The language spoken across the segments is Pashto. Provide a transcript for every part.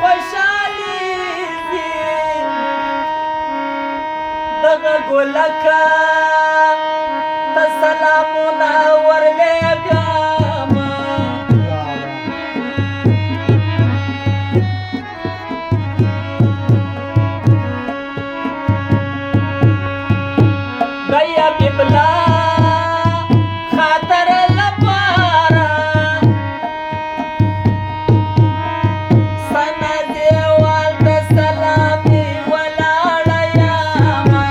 خوشالي دغه ګلکه ته سلامونه ورلېږم گیا ببلا خاطر لپاره سنا دیوال ته سلامي ولاړه یمه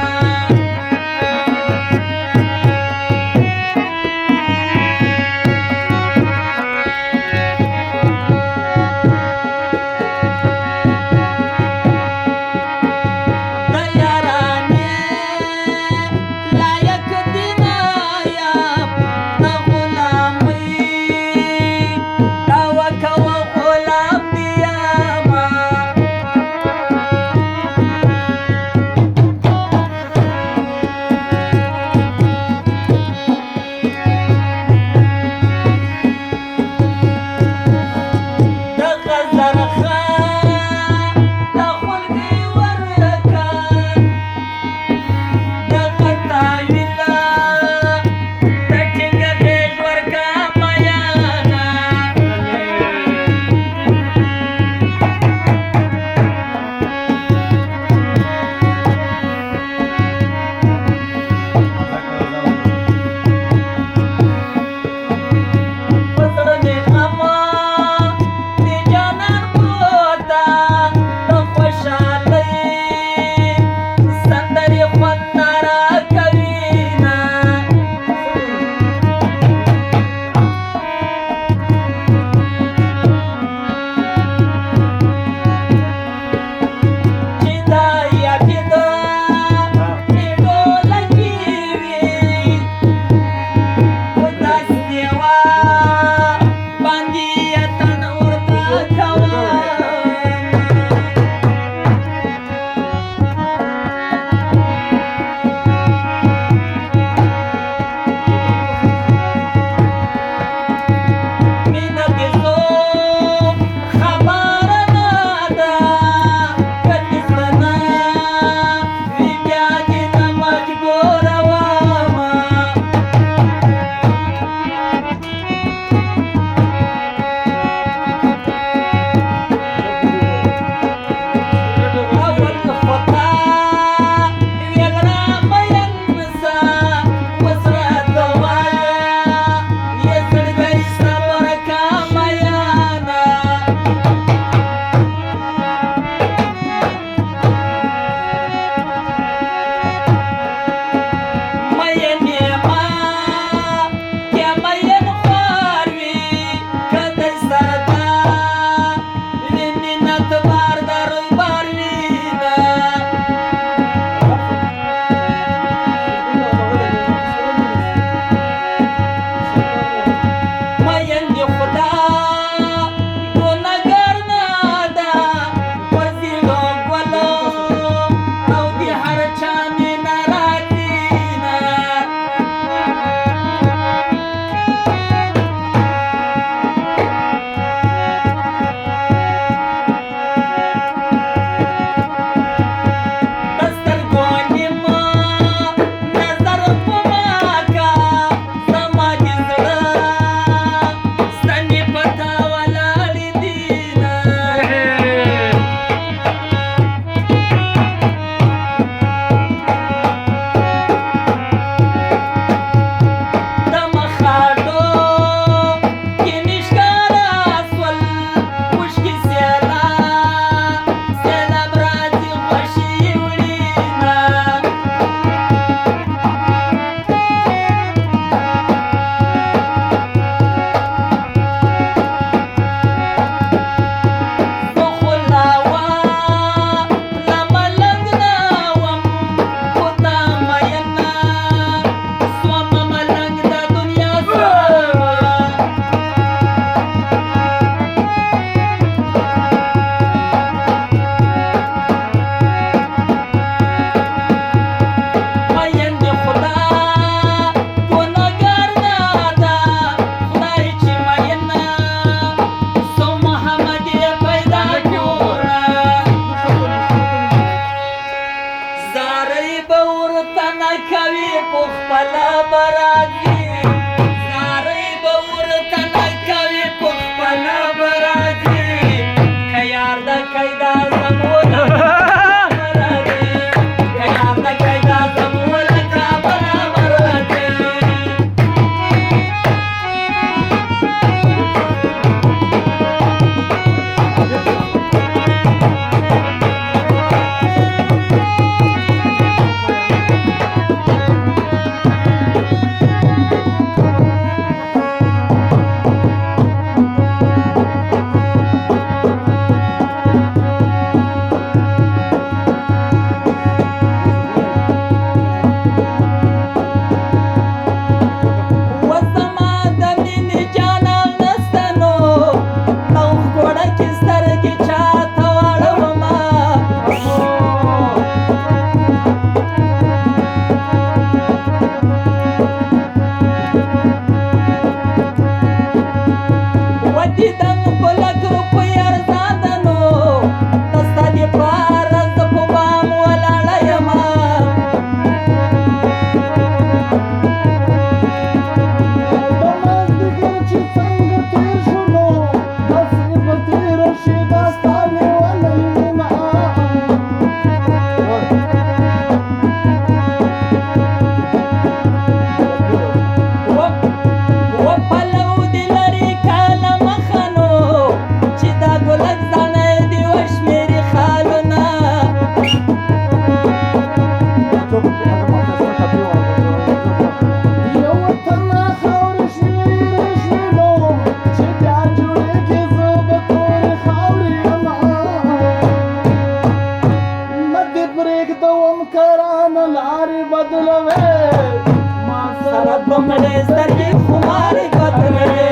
بمړې سترګې خمارې بدلوي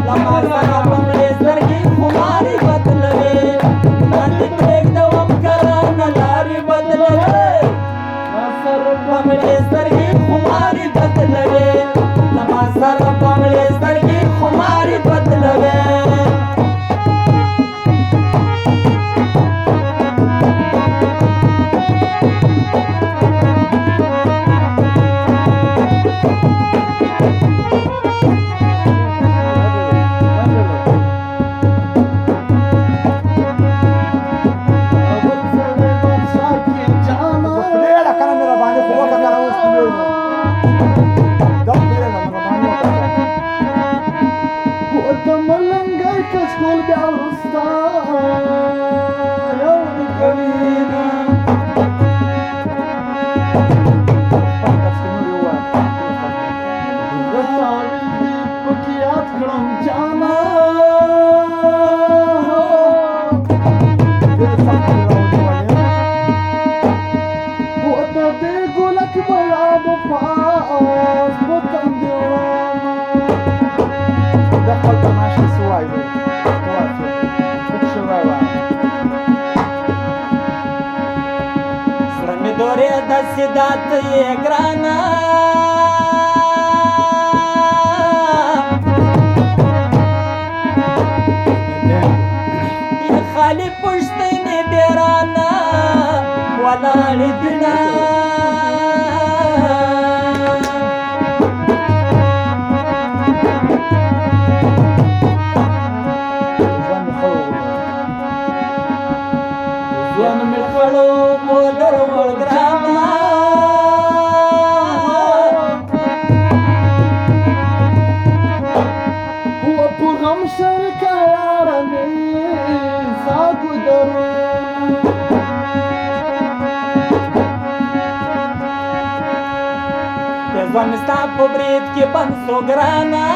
لما سره بمړې سترګې خمارې بدلوي باندې پرېږدوم کرانه لارې بدلوي بمړې سترګې خمارې بدلوي لما سره بمړې سترګې خمارې بدلوي کشکول بیا ورستا یو د کلینا رساوی دی پکی یاد کړم جانا وته دې ګلک بلا بپاس بوتم دیوانا دخل تماشا سواي زړه مې دورې داسې داته یې ګرانه یې خالي پوښتنې بیرانه ولاړې دینه ځوان مې خړو په درول ګرانه هو په غم شرکه یاره مې ساګو درو ځوان مې ستا په برید کې بند سو ګرانه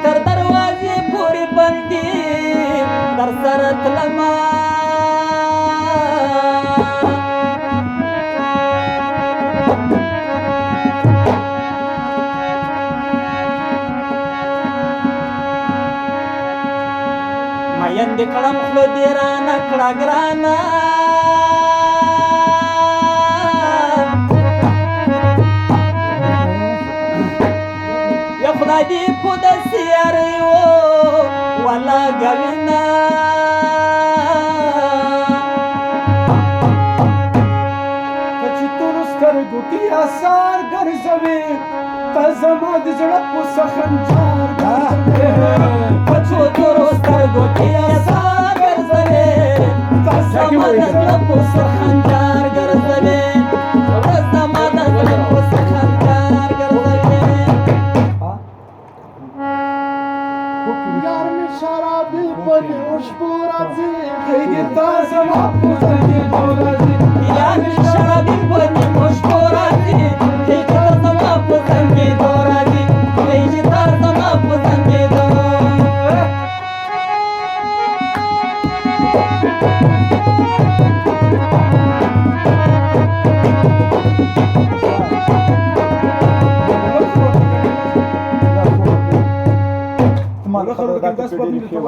تر دروازې پورې بندي در سره تلما میندې کړم خوله دې رانه کړه ګرانه خدای دې په داسې یارۍ و ولا ګوینه که چې تورو سترګو کې اثار ګرځوي ته زما د زړه په سخنجار ګرځوي په څو تورو سترګو کې اثار ګرځوي ته زما د زړه په سخنجار ګرځوي زما د زړه په سخنجار ګرځوي یار می شرابی پدی خوشبو راځي خیږي تا زما په زړګي راځي یار می شرابی پدی خوشبو راځي خیږي تا زما په زړګي راځي خیږي تا زما په زړګي خبره ده 10 په دې کې